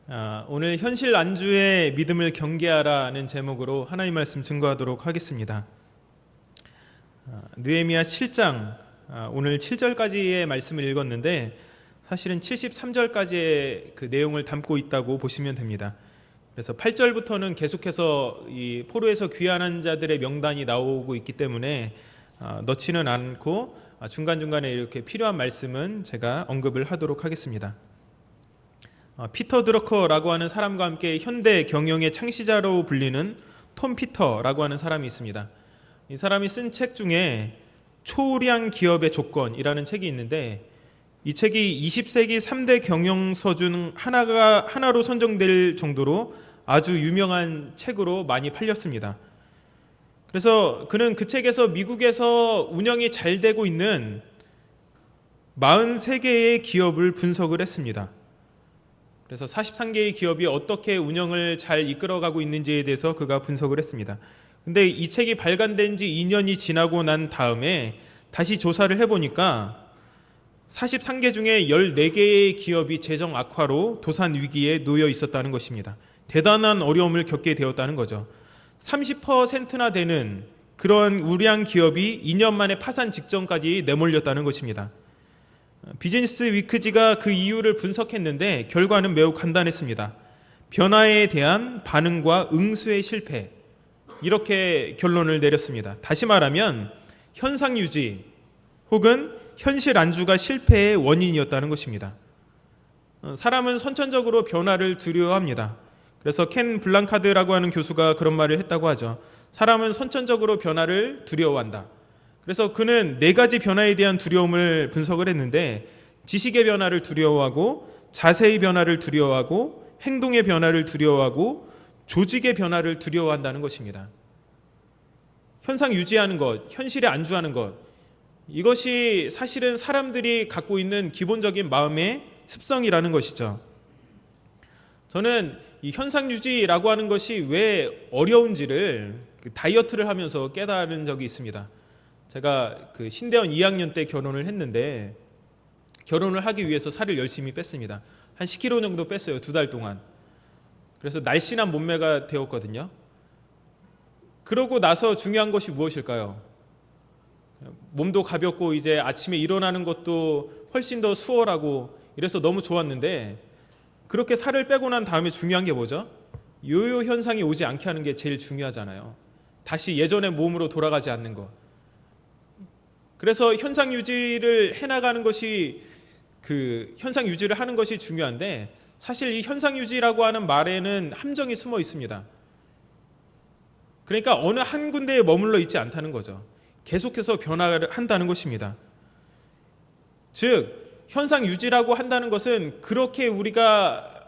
오늘 현실 안주의 믿음을 경계하라는 제목으로 하나님 말씀 증거하도록 하겠습니다. 느헤미야 7장 오늘 7절까지의 말씀을 읽었는데 사실은 73절까지의 그 내용을 담고 있다고 보시면 됩니다. 그래서 8절부터는 계속해서 이 포로에서 귀환한 자들의 명단이 나오고 있기 때문에 넣지는 않고 중간중간에 이렇게 필요한 말씀은 제가 언급을 하도록 하겠습니다. 피터 드러커라고 하는 사람과 함께 현대 경영의 창시자로 불리는 톰 피터라고 하는 사람이 있습니다. 이 사람이 쓴 책 중에 초우량 기업의 조건이라는 책이 있는데 이 책이 20세기 3대 경영서 중 하나로 선정될 정도로 아주 유명한 책으로 많이 팔렸습니다. 그래서 그는 그 책에서 미국에서 운영이 잘 되고 있는 43개의 기업을 분석을 했습니다. 그래서 43개의 기업이 어떻게 운영을 잘 이끌어가고 있는지에 대해서 그가 분석을 했습니다. 근데 이 책이 발간된 지 2년이 지나고 난 다음에 다시 조사를 해보니까 43개 중에 14개의 기업이 재정 악화로 도산 위기에 놓여 있었다는 것입니다. 대단한 어려움을 겪게 되었다는 거죠. 30%나 되는 그런 우량 기업이 2년 만에 파산 직전까지 내몰렸다는 것입니다. 비즈니스 위크지가 그 이유를 분석했는데 결과는 매우 간단했습니다. 변화에 대한 반응과 응수의 실패, 이렇게 결론을 내렸습니다. 다시 말하면 현상 유지 혹은 현실 안주가 실패의 원인이었다는 것입니다. 사람은 선천적으로 변화를 두려워합니다. 그래서 켄 블랑카드라고 하는 교수가 그런 말을 했다고 하죠. 사람은 선천적으로 변화를 두려워한다. 그래서 그는 4가지 변화에 대한 두려움을 분석을 했는데 지식의 변화를 두려워하고 자세의 변화를 두려워하고 행동의 변화를 두려워하고 조직의 변화를 두려워한다는 것입니다. 현상 유지하는 것, 현실에 안주하는 것, 이것이 사실은 사람들이 갖고 있는 기본적인 마음의 습성이라는 것이죠. 저는 이 현상 유지라고 하는 것이 왜 어려운지를 다이어트를 하면서 깨달은 적이 있습니다. 제가 그 신대원 2학년 때 결혼을 했는데 결혼을 하기 위해서 살을 열심히 뺐습니다. 한 10kg 정도 뺐어요. 2달 동안. 그래서 날씬한 몸매가 되었거든요. 그러고 나서 중요한 것이 무엇일까요? 몸도 가볍고 이제 아침에 일어나는 것도 훨씬 더 수월하고 이래서 너무 좋았는데 그렇게 살을 빼고 난 다음에 중요한 게 뭐죠? 요요 현상이 오지 않게 하는 게 제일 중요하잖아요. 다시 예전의 몸으로 돌아가지 않는 것. 그래서 현상 유지를 해나가는 것이 현상 유지를 하는 것이 중요한데 사실 이 현상 유지라고 하는 말에는 함정이 숨어 있습니다. 그러니까 어느 한 군데에 머물러 있지 않다는 거죠. 계속해서 변화를 한다는 것입니다. 즉 현상 유지라고 한다는 것은 그렇게 우리가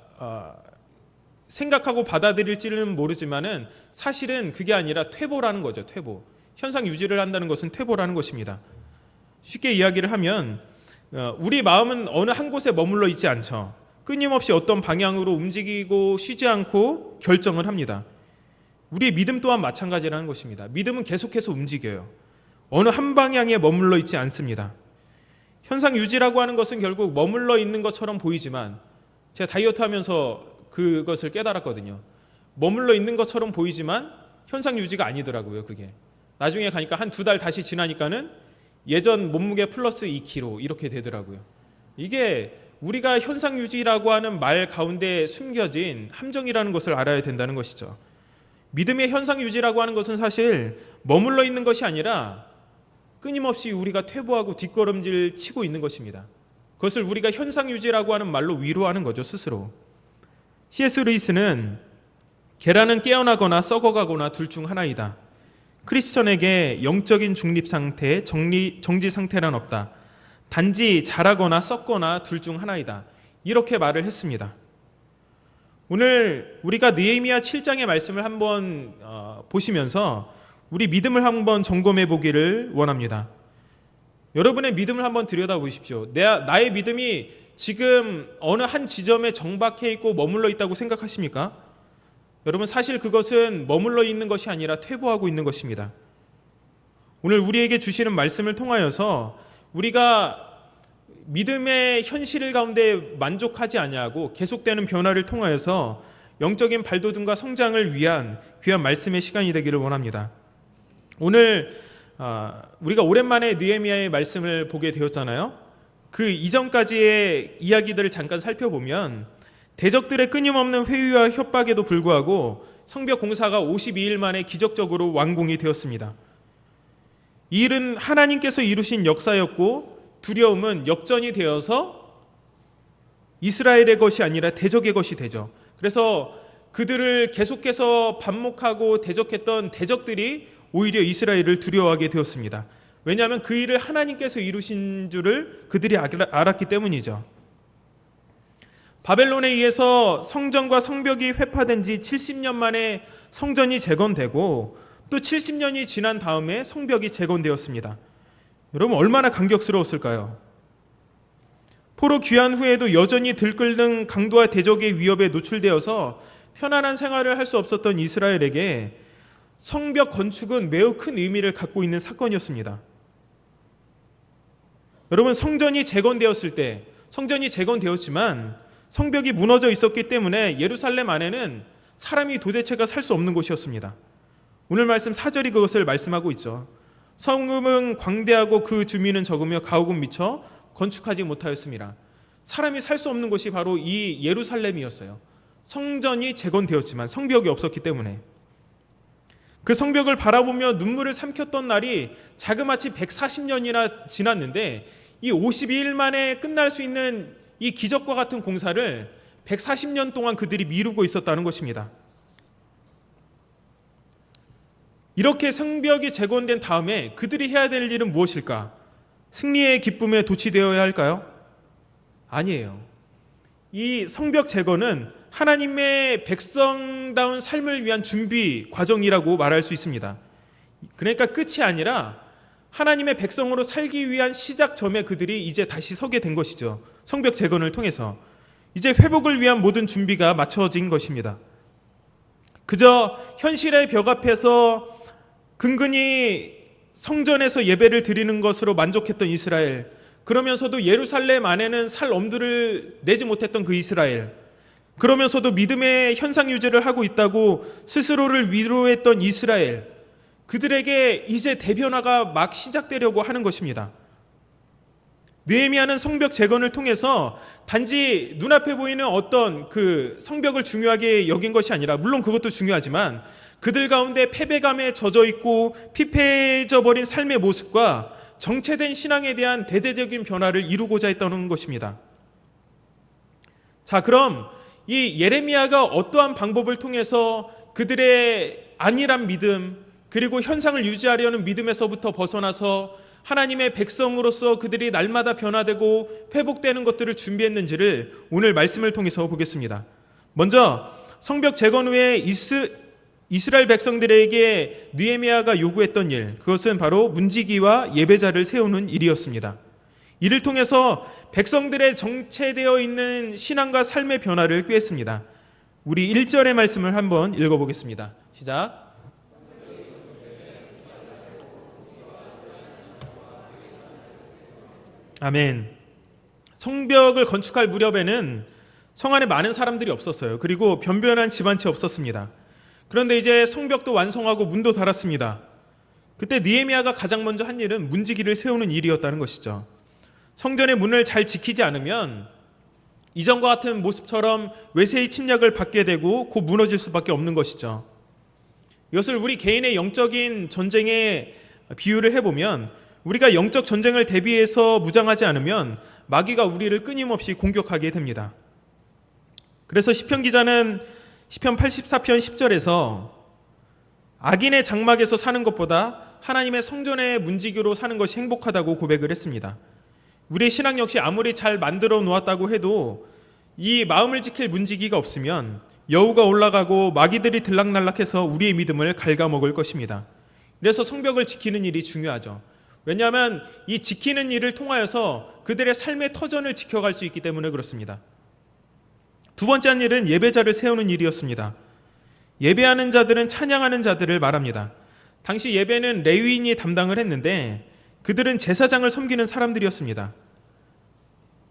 생각하고 받아들일지는 모르지만은 사실은 그게 아니라 퇴보라는 거죠. 퇴보. 현상 유지를 한다는 것은 퇴보라는 것입니다. 쉽게 이야기를 하면 우리 마음은 어느 한 곳에 머물러 있지 않죠. 끊임없이 어떤 방향으로 움직이고 쉬지 않고 결정을 합니다. 우리의 믿음 또한 마찬가지라는 것입니다. 믿음은 계속해서 움직여요. 어느 한 방향에 머물러 있지 않습니다. 현상 유지라고 하는 것은 결국 머물러 있는 것처럼 보이지만 제가 다이어트 하면서 그것을 깨달았거든요. 머물러 있는 것처럼 보이지만 현상 유지가 아니더라고요. 그게 나중에 가니까 한 2달 다시 지나니까는 예전 몸무게 플러스 2kg 이렇게 되더라고요. 이게 우리가 현상 유지라고 하는 말 가운데 숨겨진 함정이라는 것을 알아야 된다는 것이죠. 믿음의 현상 유지라고 하는 것은 사실 머물러 있는 것이 아니라 끊임없이 우리가 퇴보하고 뒷걸음질 치고 있는 것입니다. 그것을 우리가 현상 유지라고 하는 말로 위로하는 거죠, 스스로. C.S. 루이스는 계란은 깨어나거나 썩어가거나 둘 중 하나이다. 크리스천에게 영적인 중립 상태, 정지 상태란 없다. 단지 자라거나 썩거나 둘 중 하나이다. 이렇게 말을 했습니다. 오늘 우리가 느헤미야 7장의 말씀을 한번 보시면서 우리 믿음을 한번 점검해 보기를 원합니다. 여러분의 믿음을 한번 들여다보십시오. 나의 믿음이 지금 어느 한 지점에 정박해 있고 머물러 있다고 생각하십니까? 여러분 사실 그것은 머물러 있는 것이 아니라 퇴보하고 있는 것입니다. 오늘 우리에게 주시는 말씀을 통하여서 우리가 믿음의 현실 가운데 만족하지 아니하고 계속되는 변화를 통하여서 영적인 발돋움과 성장을 위한 귀한 말씀의 시간이 되기를 원합니다. 오늘 우리가 오랜만에 느헤미야의 말씀을 보게 되었잖아요. 그 이전까지의 이야기들을 잠깐 살펴보면 대적들의 끊임없는 회유와 협박에도 불구하고 성벽 공사가 52일 만에 기적적으로 완공이 되었습니다. 이 일은 하나님께서 이루신 역사였고 두려움은 역전이 되어서 이스라엘의 것이 아니라 대적의 것이 되죠. 그래서 그들을 계속해서 반목하고 대적했던 대적들이 오히려 이스라엘을 두려워하게 되었습니다. 왜냐하면 그 일을 하나님께서 이루신 줄을 그들이 알았기 때문이죠. 바벨론에 의해서 성전과 성벽이 회파된 지 70년 만에 성전이 재건되고 또 70년이 지난 다음에 성벽이 재건되었습니다. 여러분 얼마나 감격스러웠을까요? 포로 귀환 후에도 여전히 들끓는 강도와 대적의 위협에 노출되어서 편안한 생활을 할 수 없었던 이스라엘에게 성벽 건축은 매우 큰 의미를 갖고 있는 사건이었습니다. 여러분 성전이 재건되었을 때 성전이 재건되었지만 성벽이 무너져 있었기 때문에 예루살렘 안에는 사람이 도대체가 살 수 없는 곳이었습니다. 오늘 말씀 4절이 그것을 말씀하고 있죠. 성읍은 광대하고 그 주민은 적으며 가옥은 미쳐 건축하지 못하였습니다. 사람이 살 수 없는 곳이 바로 이 예루살렘이었어요. 성전이 재건되었지만 성벽이 없었기 때문에 그 성벽을 바라보며 눈물을 삼켰던 날이 자그마치 140년이나 지났는데 이 52일 만에 끝날 수 있는 이 기적과 같은 공사를 140년 동안 그들이 미루고 있었다는 것입니다. 이렇게 성벽이 재건된 다음에 그들이 해야 될 일은 무엇일까? 승리의 기쁨에 도취되어야 할까요? 아니에요. 이 성벽 재건은 하나님의 백성다운 삶을 위한 준비 과정이라고 말할 수 있습니다. 그러니까 끝이 아니라 하나님의 백성으로 살기 위한 시작점에 그들이 이제 다시 서게 된 것이죠. 성벽 재건을 통해서 이제 회복을 위한 모든 준비가 마쳐진 것입니다. 그저 현실의 벽 앞에서 근근히 성전에서 예배를 드리는 것으로 만족했던 이스라엘, 그러면서도 예루살렘 안에는 살 엄두를 내지 못했던 그 이스라엘, 그러면서도 믿음의 현상 유지를 하고 있다고 스스로를 위로했던 이스라엘, 그들에게 이제 대변화가 막 시작되려고 하는 것입니다. 느헤미야는 성벽 재건을 통해서 단지 눈앞에 보이는 어떤 그 성벽을 중요하게 여긴 것이 아니라, 물론 그것도 중요하지만 그들 가운데 패배감에 젖어 있고 피폐해져 버린 삶의 모습과 정체된 신앙에 대한 대대적인 변화를 이루고자 했다는 것입니다. 자, 그럼 이 예레미야가 어떠한 방법을 통해서 그들의 안일한 믿음, 그리고 현상을 유지하려는 믿음에서부터 벗어나서 하나님의 백성으로서 그들이 날마다 변화되고 회복되는 것들을 준비했는지를 오늘 말씀을 통해서 보겠습니다. 먼저 성벽 재건 후에 이스라엘 백성들에게 느헤미야가 요구했던 일, 그것은 바로 문지기와 예배자를 세우는 일이었습니다. 이를 통해서 백성들의 정체되어 있는 신앙과 삶의 변화를 꾀했습니다. 우리 1절의 말씀을 한번 읽어보겠습니다. 시작. 아멘. 성벽을 건축할 무렵에는 성 안에 많은 사람들이 없었어요. 그리고 변변한 집 한 채 없었습니다. 그런데 이제 성벽도 완성하고 문도 달았습니다. 그때 느헤미야가 가장 먼저 한 일은 문지기를 세우는 일이었다는 것이죠. 성전의 문을 잘 지키지 않으면 이전과 같은 모습처럼 외세의 침략을 받게 되고 곧 무너질 수밖에 없는 것이죠. 이것을 우리 개인의 영적인 전쟁에 비유를 해보면, 우리가 영적 전쟁을 대비해서 무장하지 않으면 마귀가 우리를 끊임없이 공격하게 됩니다. 그래서 시편 기자는 시편 84편 10절에서 악인의 장막에서 사는 것보다 하나님의 성전의 문지기로 사는 것이 행복하다고 고백을 했습니다. 우리의 신앙 역시 아무리 잘 만들어 놓았다고 해도 이 마음을 지킬 문지기가 없으면 여우가 올라가고 마귀들이 들락날락해서 우리의 믿음을 갉아먹을 것입니다. 그래서 성벽을 지키는 일이 중요하죠. 왜냐하면 이 지키는 일을 통하여서 그들의 삶의 터전을 지켜갈 수 있기 때문에 그렇습니다. 두 번째 한 일은 예배자를 세우는 일이었습니다. 예배하는 자들은 찬양하는 자들을 말합니다. 당시 예배는 레위인이 담당을 했는데 그들은 제사장을 섬기는 사람들이었습니다.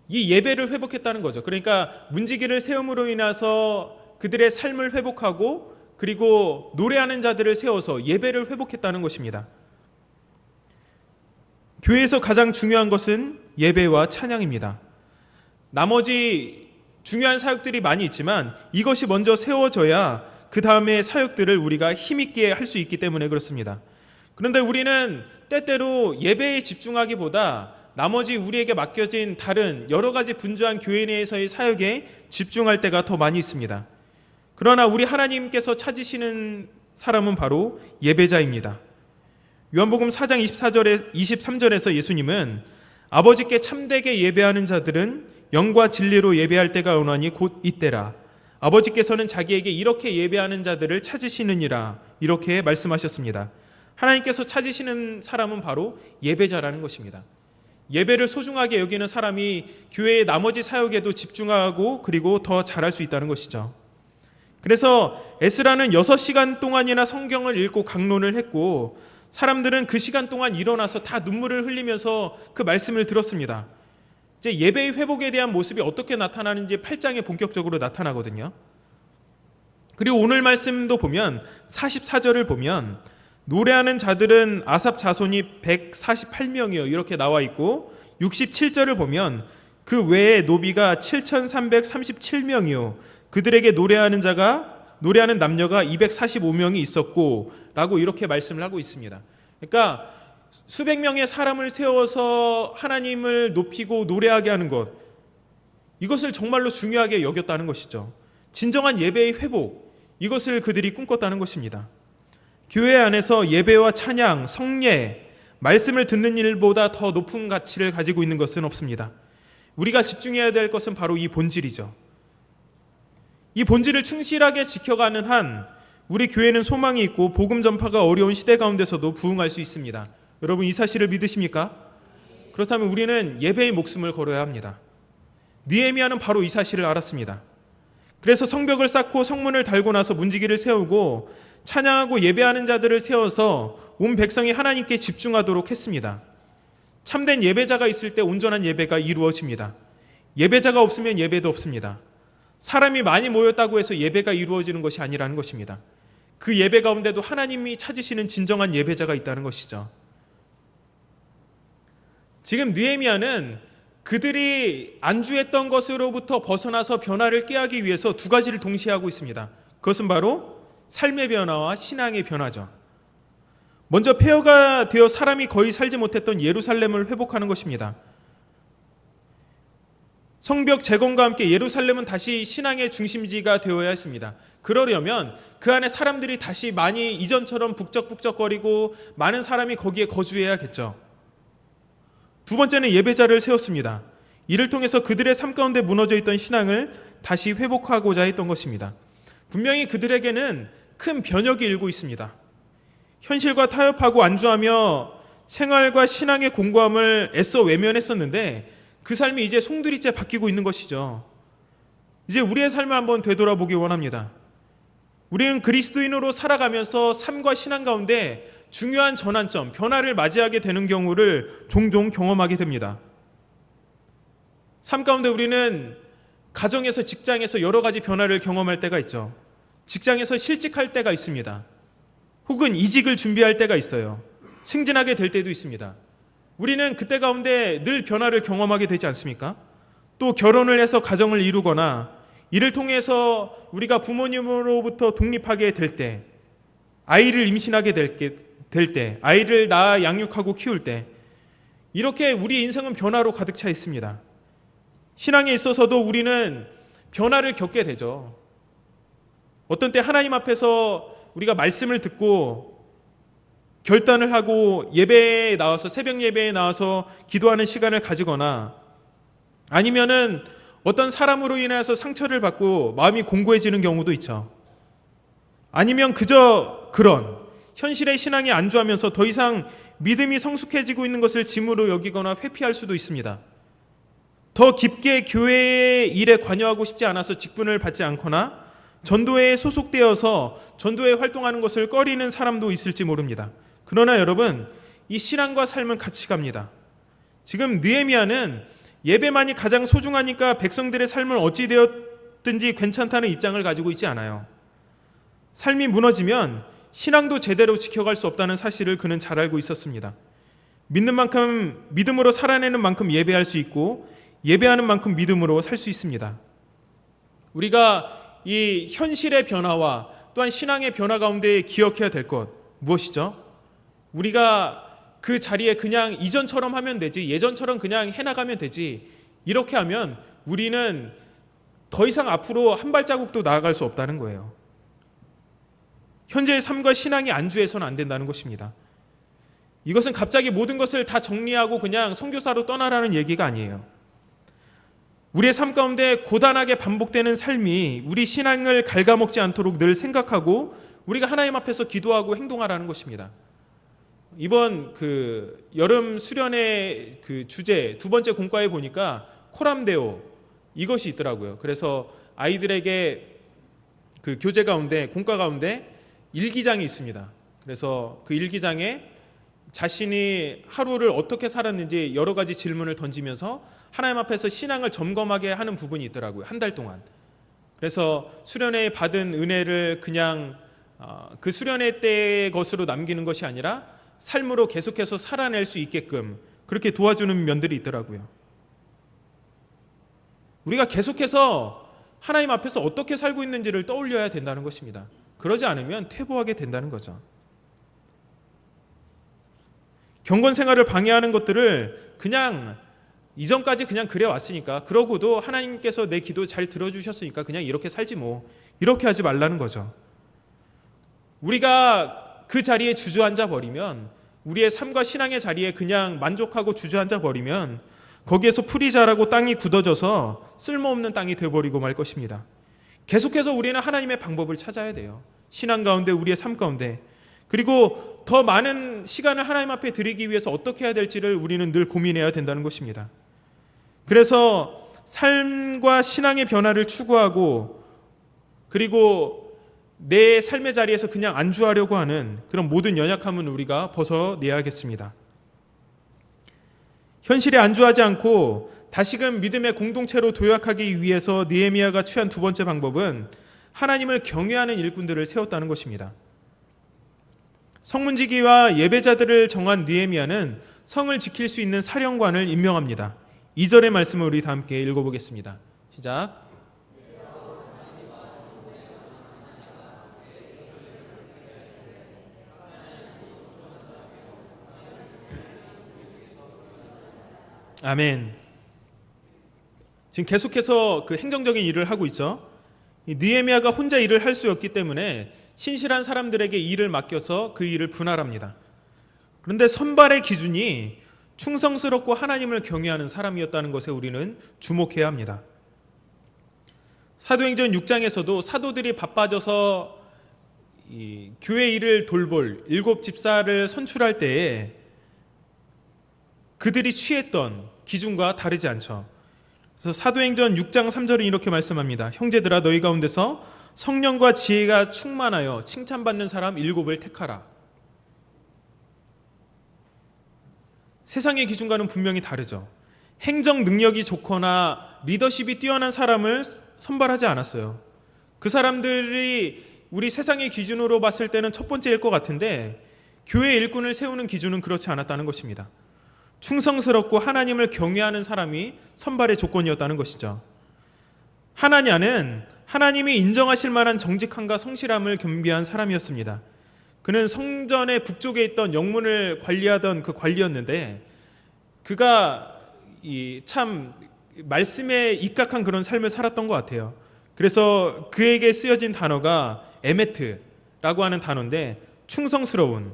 이 예배를 회복했다는 거죠. 그러니까 문지기를 세움으로 인해서 그들의 삶을 회복하고 그리고 노래하는 자들을 세워서 예배를 회복했다는 것입니다. 교회에서 가장 중요한 것은 예배와 찬양입니다. 나머지 중요한 사역들이 많이 있지만 이것이 먼저 세워져야 그 다음에 사역들을 우리가 힘있게 할 수 있기 때문에 그렇습니다. 그런데 우리는 때때로 예배에 집중하기보다 나머지 우리에게 맡겨진 다른 여러 가지 분주한 교회 내에서의 사역에 집중할 때가 더 많이 있습니다. 그러나 우리 하나님께서 찾으시는 사람은 바로 예배자입니다. 요한복음 4장 23절에서 예수님은 아버지께 참되게 예배하는 자들은 영과 진리로 예배할 때가 오나니 곧 이때라. 아버지께서는 자기에게 이렇게 예배하는 자들을 찾으시느니라. 이렇게 말씀하셨습니다. 하나님께서 찾으시는 사람은 바로 예배자라는 것입니다. 예배를 소중하게 여기는 사람이 교회의 나머지 사역에도 집중하고 그리고 더 잘할 수 있다는 것이죠. 그래서 에스라는 6시간 동안이나 성경을 읽고 강론을 했고 사람들은 그 시간 동안 일어나서 다 눈물을 흘리면서 그 말씀을 들었습니다. 이제 예배의 회복에 대한 모습이 어떻게 나타나는지 8장에 본격적으로 나타나거든요. 그리고 오늘 말씀도 보면 44절을 보면 노래하는 자들은 아삽 자손이 148명이요 이렇게 나와 있고 67절을 보면 그 외에 노비가 7337명이요 그들에게 노래하는 남녀가 245명이 있었고 라고 이렇게 말씀을 하고 있습니다. 그러니까 수백 명의 사람을 세워서 하나님을 높이고 노래하게 하는 것, 이것을 정말로 중요하게 여겼다는 것이죠. 진정한 예배의 회복, 이것을 그들이 꿈꿨다는 것입니다. 교회 안에서 예배와 찬양, 성례, 말씀을 듣는 일보다 더 높은 가치를 가지고 있는 것은 없습니다. 우리가 집중해야 될 것은 바로 이 본질이죠. 이 본질을 충실하게 지켜가는 한 우리 교회는 소망이 있고 복음 전파가 어려운 시대 가운데서도 부흥할 수 있습니다. 여러분 이 사실을 믿으십니까? 그렇다면 우리는 예배의 목숨을 걸어야 합니다. 느헤미야는 바로 이 사실을 알았습니다. 그래서 성벽을 쌓고 성문을 달고 나서 문지기를 세우고 찬양하고 예배하는 자들을 세워서 온 백성이 하나님께 집중하도록 했습니다. 참된 예배자가 있을 때 온전한 예배가 이루어집니다. 예배자가 없으면 예배도 없습니다. 사람이 많이 모였다고 해서 예배가 이루어지는 것이 아니라는 것입니다. 그 예배 가운데도 하나님이 찾으시는 진정한 예배자가 있다는 것이죠. 지금 느헤미야는 그들이 안주했던 것으로부터 벗어나서 변화를 꾀하기 위해서 두 가지를 동시에 하고 있습니다. 그것은 바로 삶의 변화와 신앙의 변화죠. 먼저 폐허가 되어 사람이 거의 살지 못했던 예루살렘을 회복하는 것입니다. 성벽 재건과 함께 예루살렘은 다시 신앙의 중심지가 되어야 했습니다. 그러려면 그 안에 사람들이 다시 많이 이전처럼 북적북적거리고 많은 사람이 거기에 거주해야겠죠. 두 번째는 예배자를 세웠습니다. 이를 통해서 그들의 삶 가운데 무너져 있던 신앙을 다시 회복하고자 했던 것입니다. 분명히 그들에게는 큰 변혁이 일고 있습니다. 현실과 타협하고 안주하며 생활과 신앙의 공고함을 애써 외면했었는데 그 삶이 이제 송두리째 바뀌고 있는 것이죠. 이제 우리의 삶을 한번 되돌아보기 원합니다. 우리는 그리스도인으로 살아가면서 삶과 신앙 가운데 중요한 전환점, 변화를 맞이하게 되는 경우를 종종 경험하게 됩니다. 삶 가운데 우리는 가정에서 직장에서 여러 가지 변화를 경험할 때가 있죠. 직장에서 실직할 때가 있습니다. 혹은 이직을 준비할 때가 있어요. 승진하게 될 때도 있습니다. 우리는 그때 가운데 늘 변화를 경험하게 되지 않습니까? 또 결혼을 해서 가정을 이루거나 이를 통해서 우리가 부모님으로부터 독립하게 될 때, 아이를 임신하게 될 때, 아이를 낳아 양육하고 키울 때, 이렇게 우리 인생은 변화로 가득 차 있습니다. 신앙에 있어서도 우리는 변화를 겪게 되죠. 어떤 때 하나님 앞에서 우리가 말씀을 듣고 결단을 하고 예배에 나와서 새벽 예배에 나와서 기도하는 시간을 가지거나 아니면은 어떤 사람으로 인해서 상처를 받고 마음이 공고해지는 경우도 있죠. 아니면 그저 그런 현실의 신앙에 안주하면서 더 이상 믿음이 성숙해지고 있는 것을 짐으로 여기거나 회피할 수도 있습니다. 더 깊게 교회의 일에 관여하고 싶지 않아서 직분을 받지 않거나 전도회에 소속되어서 전도회에 활동하는 것을 꺼리는 사람도 있을지 모릅니다. 그러나 여러분, 이 신앙과 삶은 같이 갑니다. 지금 느헤미야는 예배만이 가장 소중하니까 백성들의 삶을 어찌 되었든지 괜찮다는 입장을 가지고 있지 않아요. 삶이 무너지면 신앙도 제대로 지켜갈 수 없다는 사실을 그는 잘 알고 있었습니다. 믿는 만큼 믿음으로 살아내는 만큼 예배할 수 있고 예배하는 만큼 믿음으로 살 수 있습니다. 우리가 이 현실의 변화와 또한 신앙의 변화 가운데 기억해야 될 것 무엇이죠? 우리가 그 자리에 그냥 이전처럼 하면 되지, 예전처럼 그냥 해나가면 되지, 이렇게 하면 우리는 더 이상 앞으로 한 발자국도 나아갈 수 없다는 거예요. 현재의 삶과 신앙이 안주해서는 안 된다는 것입니다. 이것은 갑자기 모든 것을 다 정리하고 그냥 선교사로 떠나라는 얘기가 아니에요. 우리의 삶 가운데 고단하게 반복되는 삶이 우리 신앙을 갉아먹지 않도록 늘 생각하고 우리가 하나님 앞에서 기도하고 행동하라는 것입니다. 이번 그 여름 수련의 그 주제 두 번째 공과에 보니까 코람데오 이것이 있더라고요. 그래서 아이들에게 그 교재 가운데 공과 가운데 일기장이 있습니다. 그래서 그 일기장에 자신이 하루를 어떻게 살았는지 여러 가지 질문을 던지면서 하나님 앞에서 신앙을 점검하게 하는 부분이 있더라고요. 한 달 동안. 그래서 수련회에 받은 은혜를 그냥 그 수련회 때의 것으로 남기는 것이 아니라 삶으로 계속해서 살아낼 수 있게끔 그렇게 도와주는 면들이 있더라고요. 우리가 계속해서 하나님 앞에서 어떻게 살고 있는지를 떠올려야 된다는 것입니다. 그러지 않으면 퇴보하게 된다는 거죠. 경건 생활을 방해하는 것들을 그냥 이전까지 그냥 그래 왔으니까, 그러고도 하나님께서 내 기도 잘 들어주셨으니까 그냥 이렇게 살지 뭐, 이렇게 하지 말라는 거죠. 우리가 그 자리에 주저앉아 버리면, 우리의 삶과 신앙의 자리에 그냥 만족하고 주저앉아 버리면 거기에서 풀이 자라고 땅이 굳어져서 쓸모없는 땅이 되어버리고 말 것입니다. 계속해서 우리는 하나님의 방법을 찾아야 돼요. 신앙 가운데, 우리의 삶 가운데. 그리고 더 많은 시간을 하나님 앞에 드리기 위해서 어떻게 해야 될지를 우리는 늘 고민해야 된다는 것입니다. 그래서 삶과 신앙의 변화를 추구하고, 그리고 내 삶의 자리에서 그냥 안주하려고 하는 그런 모든 연약함은 우리가 벗어내야겠습니다. 현실에 안주하지 않고 다시금 믿음의 공동체로 도약하기 위해서 느헤미야가 취한 두 번째 방법은 하나님을 경외하는 일꾼들을 세웠다는 것입니다. 성문지기와 예배자들을 정한 느헤미야는 성을 지킬 수 있는 사령관을 임명합니다. 2절의 말씀을 우리 다 함께 읽어보겠습니다. 시작. 아멘. 지금 계속해서 그 행정적인 일을 하고 있죠. 느헤미야가 혼자 일을 할 수 없기 때문에 신실한 사람들에게 일을 맡겨서 그 일을 분할합니다. 그런데 선발의 기준이 충성스럽고 하나님을 경외하는 사람이었다는 것에 우리는 주목해야 합니다. 사도행전 6장에서도 사도들이 바빠져서 이 교회 일을 돌볼 7 집사를 선출할 때에 그들이 취했던 기준과 다르지 않죠. 그래서 사도행전 6장 3절은 이렇게 말씀합니다. 형제들아, 너희 가운데서 성령과 지혜가 충만하여 칭찬받는 사람 7을 택하라. 세상의 기준과는 분명히 다르죠. 행정 능력이 좋거나 리더십이 뛰어난 사람을 선발하지 않았어요. 그 사람들이 우리 세상의 기준으로 봤을 때는 첫 번째일 것 같은데, 교회 일꾼을 세우는 기준은 그렇지 않았다는 것입니다. 충성스럽고 하나님을 경외하는 사람이 선발의 조건이었다는 것이죠. 하나냐는 하나님이 인정하실 만한 정직함과 성실함을 겸비한 사람이었습니다. 그는 성전의 북쪽에 있던 영문을 관리하던 그 관리였는데, 그가 참 말씀에 입각한 그런 삶을 살았던 것 같아요. 그래서 그에게 쓰여진 단어가 에메트라고 하는 단어인데, 충성스러운,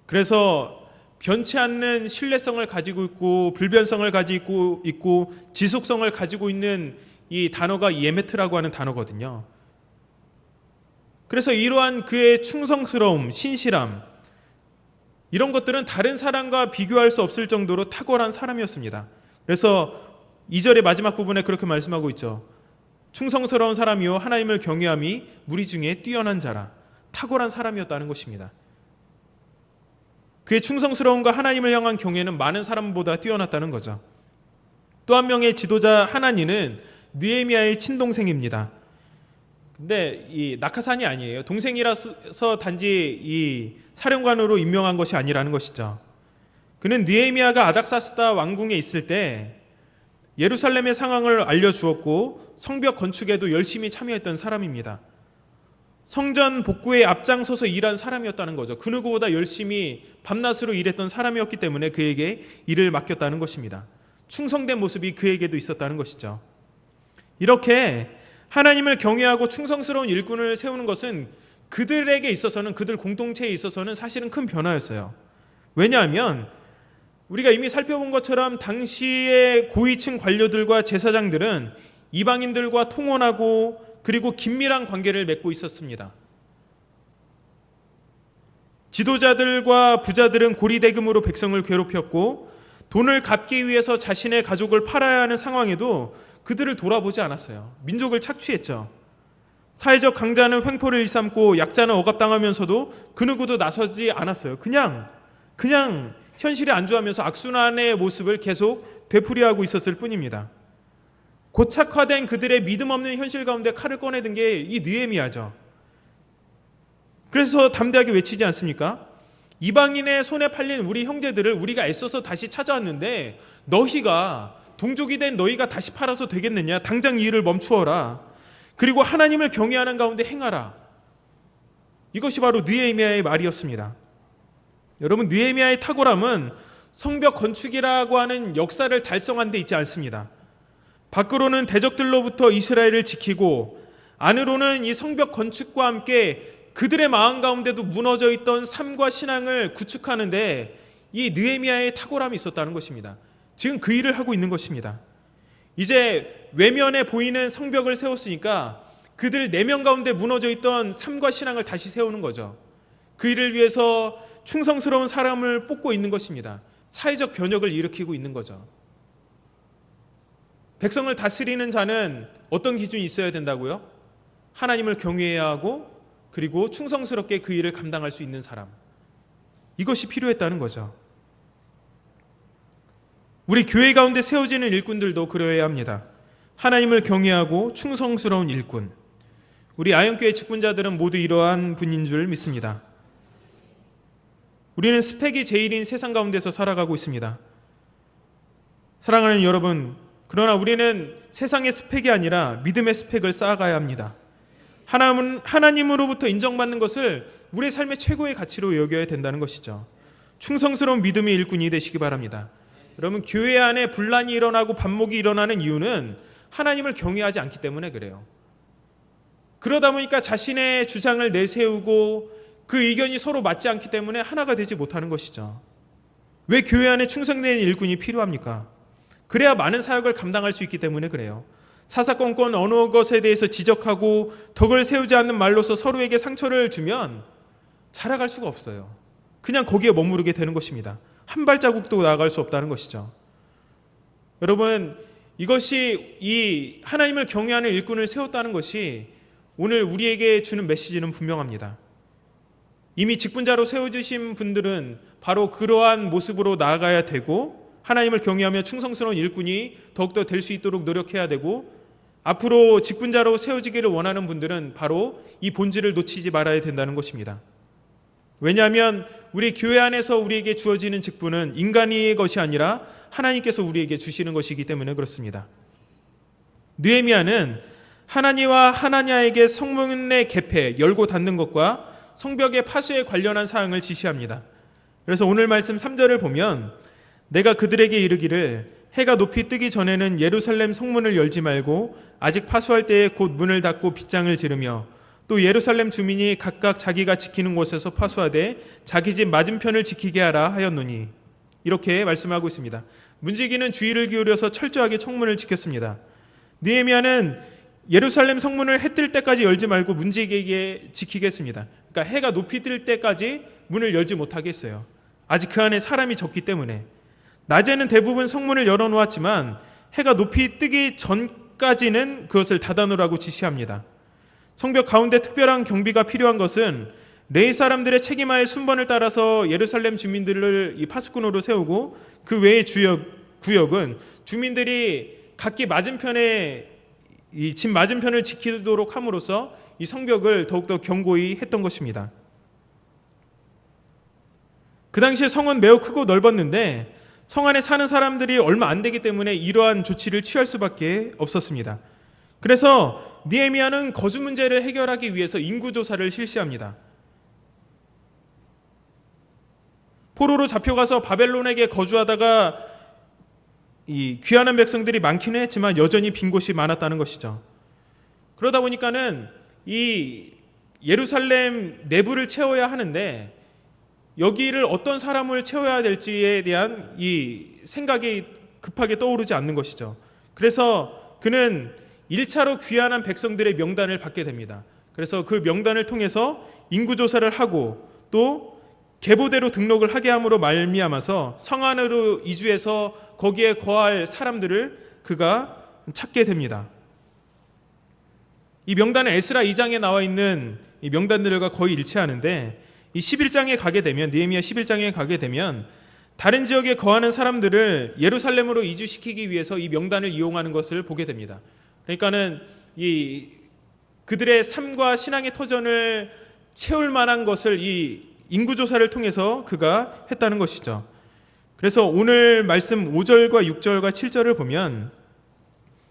그래서 변치 않는 신뢰성을 가지고 있고 불변성을 가지고 있고 지속성을 가지고 있는 이 단어가 에메트라고 하는 단어거든요. 그래서 이러한 그의 충성스러움, 신실함, 이런 것들은 다른 사람과 비교할 수 없을 정도로 탁월한 사람이었습니다. 그래서 2절의 마지막 부분에 그렇게 말씀하고 있죠. 충성스러운 사람이요 하나님을 경외함이 무리 중에 뛰어난 자라. 탁월한 사람이었다는 것입니다. 그의 충성스러움과 하나님을 향한 경외는 많은 사람보다 뛰어났다는 거죠. 또 한 명의 지도자 하나니는 느헤미야의 친동생입니다. 근데 이 낙하산이 아니에요. 동생이라서 단지 이 사령관으로 임명한 것이 아니라는 것이죠. 그는 느헤미야가 아닥사스다 왕궁에 있을 때 예루살렘의 상황을 알려주었고 성벽 건축에도 열심히 참여했던 사람입니다. 성전 복구에 앞장서서 일한 사람이었다는 거죠. 그 누구보다 열심히 밤낮으로 일했던 사람이었기 때문에 그에게 일을 맡겼다는 것입니다. 충성된 모습이 그에게도 있었다는 것이죠. 이렇게 하나님을 경외하고 충성스러운 일꾼을 세우는 것은 그들에게 있어서는, 그들 공동체에 있어서는 사실은 큰 변화였어요. 왜냐하면 우리가 이미 살펴본 것처럼 당시의 고위층 관료들과 제사장들은 이방인들과 통혼하고 그리고 긴밀한 관계를 맺고 있었습니다. 지도자들과 부자들은 고리대금으로 백성을 괴롭혔고 돈을 갚기 위해서 자신의 가족을 팔아야 하는 상황에도 그들을 돌아보지 않았어요. 민족을 착취했죠. 사회적 강자는 횡포를 일삼고 약자는 억압당하면서도 그 누구도 나서지 않았어요. 그냥 현실에 안주하면서 악순환의 모습을 계속 되풀이하고 있었을 뿐입니다. 고착화된 그들의 믿음 없는 현실 가운데 칼을 꺼내든 게 이 느헤미야죠. 그래서 담대하게 외치지 않습니까? 이방인의 손에 팔린 우리 형제들을 우리가 애써서 다시 찾아왔는데 너희가, 동족이 된 너희가 다시 팔아서 되겠느냐? 당장 이 일을 멈추어라. 그리고 하나님을 경외하는 가운데 행하라. 이것이 바로 느헤미야의 말이었습니다. 여러분, 느헤미야의 탁월함은 성벽 건축이라고 하는 역사를 달성한 데 있지 않습니다. 밖으로는 대적들로부터 이스라엘을 지키고 안으로는 이 성벽 건축과 함께 그들의 마음 가운데도 무너져 있던 삶과 신앙을 구축하는데 이 느헤미야의 탁월함이 있었다는 것입니다. 지금 그 일을 하고 있는 것입니다. 이제 외면에 보이는 성벽을 세웠으니까 그들 내면 가운데 무너져 있던 삶과 신앙을 다시 세우는 거죠. 그 일을 위해서 충성스러운 사람을 뽑고 있는 것입니다. 사회적 변혁을 일으키고 있는 거죠. 백성을 다스리는 자는 어떤 기준이 있어야 된다고요? 하나님을 경외해야 하고 그리고 충성스럽게 그 일을 감당할 수 있는 사람. 이것이 필요했다는 거죠. 우리 교회 가운데 세워지는 일꾼들도 그러해야 합니다. 하나님을 경외하고 충성스러운 일꾼. 우리 아영교회 직분자들은 모두 이러한 분인 줄 믿습니다. 우리는 스펙이 제일인 세상 가운데서 살아가고 있습니다. 사랑하는 여러분, 그러나 우리는 세상의 스펙이 아니라 믿음의 스펙을 쌓아가야 합니다. 하나님으로부터 인정받는 것을 우리의 삶의 최고의 가치로 여겨야 된다는 것이죠. 충성스러운 믿음의 일꾼이 되시기 바랍니다. 여러분, 교회 안에 분란이 일어나고 반목이 일어나는 이유는 하나님을 경외하지 않기 때문에 그래요. 그러다 보니까 자신의 주장을 내세우고 그 의견이 서로 맞지 않기 때문에 하나가 되지 못하는 것이죠. 왜 교회 안에 충성된 일꾼이 필요합니까? 그래야 많은 사역을 감당할 수 있기 때문에 그래요. 사사건건 어느 것에 대해서 지적하고 덕을 세우지 않는 말로서 서로에게 상처를 주면 자라갈 수가 없어요. 그냥 거기에 머무르게 되는 것입니다. 한 발자국도 나아갈 수 없다는 것이죠. 여러분, 이것이 이 하나님을 경외하는 일꾼을 세웠다는 것이 오늘 우리에게 주는 메시지는 분명합니다. 이미 직분자로 세워주신 분들은 바로 그러한 모습으로 나아가야 되고 하나님을 경외하며 충성스러운 일꾼이 더욱더 될 수 있도록 노력해야 되고 앞으로 직분자로 세워지기를 원하는 분들은 바로 이 본질을 놓치지 말아야 된다는 것입니다. 왜냐하면 우리 교회 안에서 우리에게 주어지는 직분은 인간의 것이 아니라 하나님께서 우리에게 주시는 것이기 때문에 그렇습니다. 느헤미야는 하나니와 하나냐에게 성문의 개폐, 열고 닫는 것과 성벽의 파수에 관련한 사항을 지시합니다. 그래서 오늘 말씀 3절을 보면 내가 그들에게 이르기를 해가 높이 뜨기 전에는 예루살렘 성문을 열지 말고 아직 파수할 때에 곧 문을 닫고 빗장을 지르며 또 예루살렘 주민이 각각 자기가 지키는 곳에서 파수하되 자기 집 맞은편을 지키게 하라 하였노니, 이렇게 말씀하고 있습니다. 문지기는 주의를 기울여서 철저하게 청문을 지켰습니다. 느헤미야는 예루살렘 성문을 해 뜰 때까지 열지 말고 문지기에게 지키겠습니다. 그러니까 해가 높이 뜰 때까지 문을 열지 못하게 했어요. 아직 그 안에 사람이 적기 때문에. 낮에는 대부분 성문을 열어놓았지만 해가 높이 뜨기 전까지는 그것을 닫아놓으라고 지시합니다. 성벽 가운데 특별한 경비가 필요한 것은 레위 사람들의 책임하에 순번을 따라서 예루살렘 주민들을 이 파수꾼으로 세우고 그 외의 구역은 주민들이 각기 맞은편에 이 집 맞은편을 지키도록 함으로써 이 성벽을 더욱더 견고히 했던 것입니다. 그 당시에 성은 매우 크고 넓었는데 성 안에 사는 사람들이 얼마 안 되기 때문에 이러한 조치를 취할 수밖에 없었습니다. 그래서 느헤미야는 거주 문제를 해결하기 위해서 인구조사를 실시합니다. 포로로 잡혀가서 바벨론에게 거주하다가 이 귀환한 백성들이 많기는 했지만 여전히 빈 곳이 많았다는 것이죠. 그러다 보니까는 이 예루살렘 내부를 채워야 하는데 여기를 어떤 사람을 채워야 될지에 대한 이 생각이 급하게 떠오르지 않는 것이죠. 그래서 그는 1차로 귀환한 백성들의 명단을 받게 됩니다. 그래서 그 명단을 통해서 인구조사를 하고 또 계보대로 등록을 하게 함으로 말미암아서 성 안으로 이주해서 거기에 거할 사람들을 그가 찾게 됩니다. 이 명단은 에스라 2장에 나와 있는 이 명단들과 거의 일치하는데 이 11장에 가게 되면 느헤미야 11장에 가게 되면 다른 지역에 거하는 사람들을 예루살렘으로 이주시키기 위해서 이 명단을 이용하는 것을 보게 됩니다. 그러니까는 이 그들의 삶과 신앙의 터전을 채울 만한 것을 이 인구조사를 통해서 그가 했다는 것이죠. 그래서 오늘 말씀 5절과 6절과 7절을 보면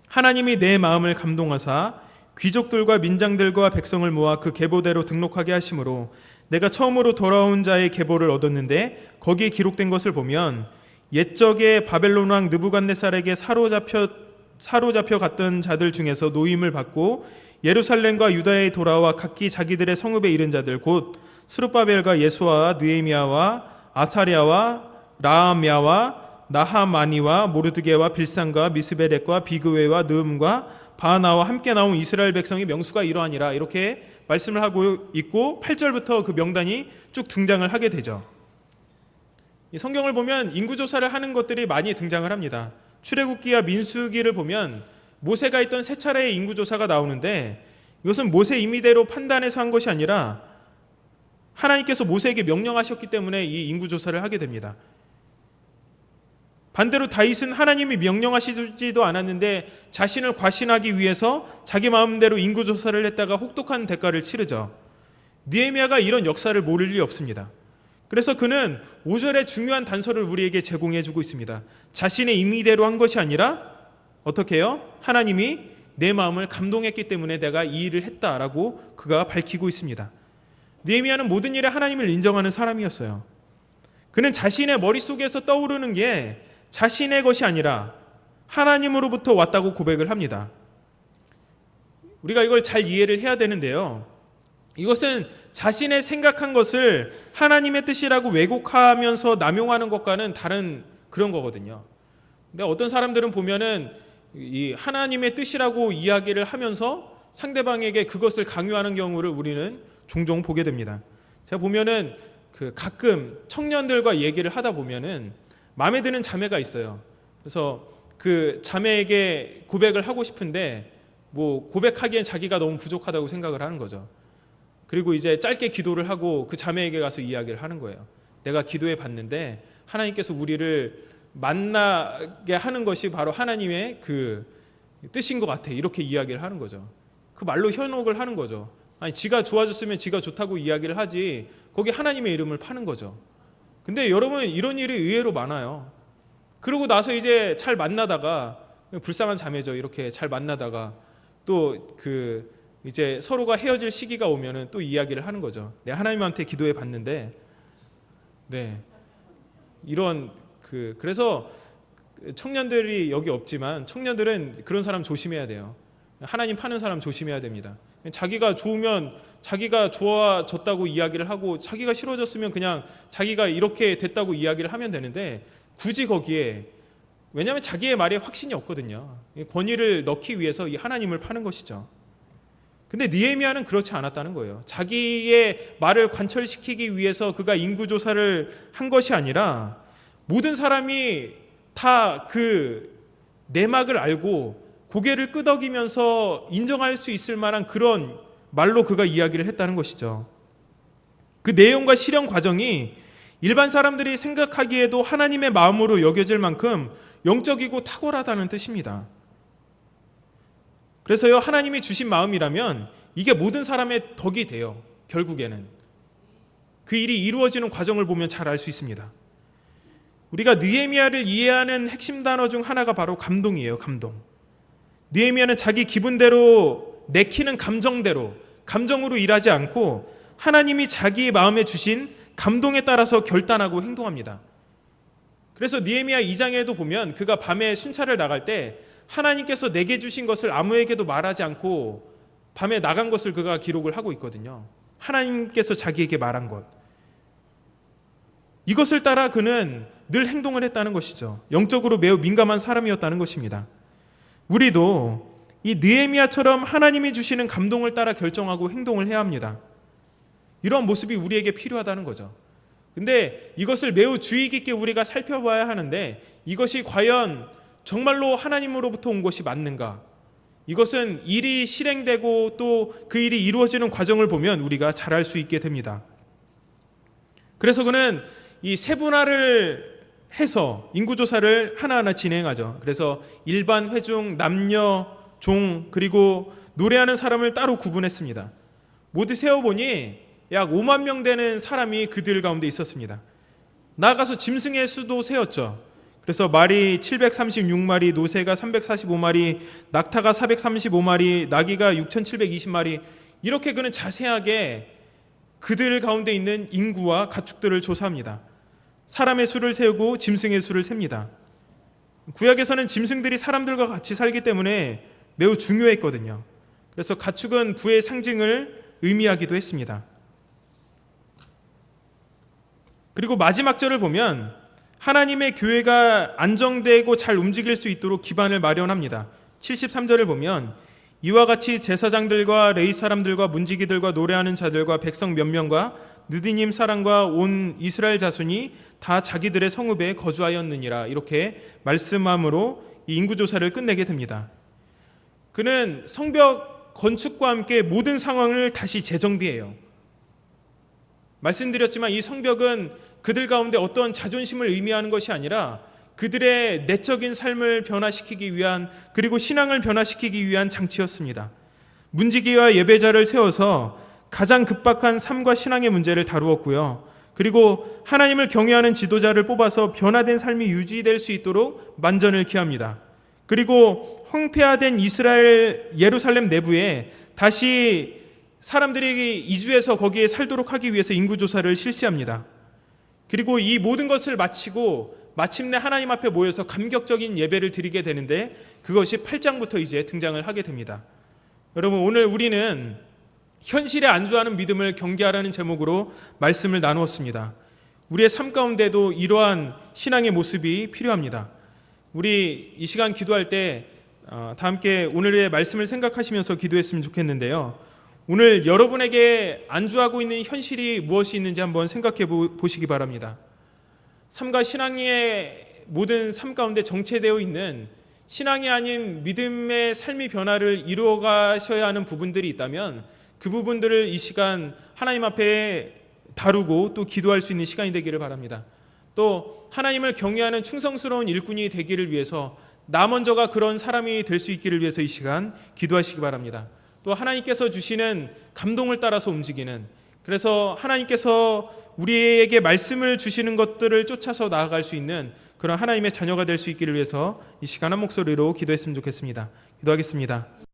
하나님이 내 마음을 감동하사 귀족들과 민장들과 백성을 모아 그 계보대로 등록하게 하심으로 내가 처음으로 돌아온 자의 계보를 얻었는데 거기에 기록된 것을 보면 옛적에 바벨론 왕 느부갓네살에게 사로잡혀 갔던 자들 중에서 노임을 받고 예루살렘과 유다에 돌아와 각기 자기들의 성읍에 이른 자들 곧 스룹바벨과 예수아와 느헤미야와 아사랴와 라함야와 나하마니와 모르드게와 빌산과 미스베렉과 비그웨와 느음과 바나와 함께 나온 이스라엘 백성의 명수가 이러하니라 이렇게 말씀을 하고 있고 8절부터 그 명단이 쭉 등장을 하게 되죠. 이 성경을 보면 인구조사를 하는 것들이 많이 등장을 합니다. 출애굽기와 민수기를 보면 모세가 있던 세 차례의 인구조사가 나오는데 이것은 모세 임의대로 판단해서 한 것이 아니라 하나님께서 모세에게 명령하셨기 때문에 이 인구조사를 하게 됩니다. 반대로 다윗은 하나님이 명령하시지도 않았는데 자신을 과신하기 위해서 자기 마음대로 인구조사를 했다가 혹독한 대가를 치르죠. 느헤미야가 이런 역사를 모를 리 없습니다. 그래서 그는 5절의 중요한 단서를 우리에게 제공해주고 있습니다. 자신의 임의대로 한 것이 아니라 어떻게 해요? 하나님이 내 마음을 감동했기 때문에 내가 이 일을 했다라고 그가 밝히고 있습니다. 느헤미야는 모든 일에 하나님을 인정하는 사람이었어요. 그는 자신의 머릿속에서 떠오르는 게 자신의 것이 아니라 하나님으로부터 왔다고 고백을 합니다. 우리가 이걸 잘 이해를 해야 되는데요. 이것은 자신의 생각한 것을 하나님의 뜻이라고 왜곡하면서 남용하는 것과는 다른 그런 거거든요. 근데 어떤 사람들은 보면은 이 하나님의 뜻이라고 이야기를 하면서 상대방에게 그것을 강요하는 경우를 우리는 종종 보게 됩니다. 제가 보면은 그 가끔 청년들과 얘기를 하다 보면은 마음에 드는 자매가 있어요. 그래서 그 자매에게 고백을 하고 싶은데 뭐 고백하기엔 자기가 너무 부족하다고 생각을 하는 거죠. 그리고 이제 짧게 기도를 하고 그 자매에게 가서 이야기를 하는 거예요. 내가 기도해 봤는데 하나님께서 우리를 만나게 하는 것이 바로 하나님의 그 뜻인 것 같아. 이렇게 이야기를 하는 거죠. 그 말로 현혹을 하는 거죠. 아니 지가 좋아졌으면 지가 좋다고 이야기를 하지 거기 하나님의 이름을 파는 거죠. 근데 여러분 이런 일이 의외로 많아요. 그러고 나서 이제 잘 만나다가 불쌍한 자매죠. 이렇게 잘 만나다가 또 그 이제 서로가 헤어질 시기가 오면은 또 이야기를 하는 거죠. 내가 하나님한테 기도해 봤는데 네. 이런 그래서 청년들이 여기 없지만 청년들은 그런 사람 조심해야 돼요. 하나님 파는 사람 조심해야 됩니다. 자기가 좋으면 자기가 좋아졌다고 이야기를 하고 자기가 싫어졌으면 그냥 자기가 이렇게 됐다고 이야기를 하면 되는데 굳이 거기에 왜냐하면 자기의 말에 확신이 없거든요. 권위를 넣기 위해서 이 하나님을 파는 것이죠. 근데 느헤미야는 그렇지 않았다는 거예요. 자기의 말을 관철시키기 위해서 그가 인구조사를 한 것이 아니라 모든 사람이 다 그 내막을 알고 고개를 끄덕이면서 인정할 수 있을 만한 그런 말로 그가 이야기를 했다는 것이죠. 그 내용과 실현 과정이 일반 사람들이 생각하기에도 하나님의 마음으로 여겨질 만큼 영적이고 탁월하다는 뜻입니다. 그래서요, 하나님이 주신 마음이라면 이게 모든 사람의 덕이 돼요. 결국에는 그 일이 이루어지는 과정을 보면 잘 알 수 있습니다. 우리가 느헤미야를 이해하는 핵심 단어 중 하나가 바로 감동이에요. 감동. 느헤미야는 자기 기분대로, 내키는 감정대로, 감정으로 일하지 않고 하나님이 자기 마음에 주신 감동에 따라서 결단하고 행동합니다. 그래서 느헤미야 2장에도 보면 그가 밤에 순찰을 나갈 때 하나님께서 내게 주신 것을 아무에게도 말하지 않고 밤에 나간 것을 그가 기록을 하고 있거든요. 하나님께서 자기에게 말한 것, 이것을 따라 그는 늘 행동을 했다는 것이죠. 영적으로 매우 민감한 사람이었다는 것입니다. 우리도 이 느헤미야처럼 하나님이 주시는 감동을 따라 결정하고 행동을 해야 합니다. 이런 모습이 우리에게 필요하다는 거죠. 근데 이것을 매우 주의 깊게 우리가 살펴봐야 하는데, 이것이 과연 정말로 하나님으로부터 온 것이 맞는가? 이것은 일이 실행되고 또 그 일이 이루어지는 과정을 보면 우리가 잘 알 수 있게 됩니다. 그래서 그는 이 세분화를 해서 인구조사를 하나하나 진행하죠. 그래서 일반, 회중, 남녀, 종, 그리고 노래하는 사람을 따로 구분했습니다. 모두 세어보니 약 5만 명 되는 사람이 그들 가운데 있었습니다. 나아가서 짐승의 수도 세었죠. 그래서 말이 736마리, 노새가 345마리, 낙타가 435마리, 나귀가 6720마리, 이렇게 그는 자세하게 그들 가운데 있는 인구와 가축들을 조사합니다. 사람의 수를 세우고 짐승의 수를 셉니다. 구약에서는 짐승들이 사람들과 같이 살기 때문에 매우 중요했거든요. 그래서 가축은 부의 상징을 의미하기도 했습니다. 그리고 마지막 절을 보면 하나님의 교회가 안정되고 잘 움직일 수 있도록 기반을 마련합니다. 73절을 보면 이와 같이 제사장들과 레위 사람들과 문지기들과 노래하는 자들과 백성 몇 명과 느디님 사람과 온 이스라엘 자손이 다 자기들의 성읍에 거주하였느니라, 이렇게 말씀함으로 이 인구조사를 끝내게 됩니다. 그는 성벽 건축과 함께 모든 상황을 다시 재정비해요. 말씀드렸지만 이 성벽은 그들 가운데 어떤 자존심을 의미하는 것이 아니라 그들의 내적인 삶을 변화시키기 위한, 그리고 신앙을 변화시키기 위한 장치였습니다. 문지기와 예배자를 세워서 가장 급박한 삶과 신앙의 문제를 다루었고요. 그리고 하나님을 경외하는 지도자를 뽑아서 변화된 삶이 유지될 수 있도록 만전을 기합니다. 그리고 황폐화된 이스라엘 예루살렘 내부에 다시 사람들이 이주해서 거기에 살도록 하기 위해서 인구조사를 실시합니다. 그리고 이 모든 것을 마치고 마침내 하나님 앞에 모여서 감격적인 예배를 드리게 되는데, 그것이 8장부터 이제 등장을 하게 됩니다. 여러분, 오늘 우리는 현실에 안주하는 믿음을 경계하라는 제목으로 말씀을 나누었습니다. 우리의 삶 가운데도 이러한 신앙의 모습이 필요합니다. 우리 이 시간 기도할 때 다 함께 오늘의 말씀을 생각하시면서 기도했으면 좋겠는데요. 오늘 여러분에게 안주하고 있는 현실이 무엇이 있는지 한번 생각해 보시기 바랍니다. 삶과 신앙의 모든 삶 가운데 정체되어 있는 신앙이 아닌 믿음의 삶의 변화를 이루어 가셔야 하는 부분들이 있다면 그 부분들을 이 시간 하나님 앞에 다루고 또 기도할 수 있는 시간이 되기를 바랍니다. 또 하나님을 경외하는 충성스러운 일꾼이 되기를 위해서 나 먼저가 그런 사람이 될 수 있기를 위해서 이 시간 기도하시기 바랍니다. 또 하나님께서 주시는 감동을 따라서 움직이는, 그래서 하나님께서 우리에게 말씀을 주시는 것들을 쫓아서 나아갈 수 있는 그런 하나님의 자녀가 될 수 있기를 위해서 이 시간 한 목소리로 기도했으면 좋겠습니다. 기도하겠습니다.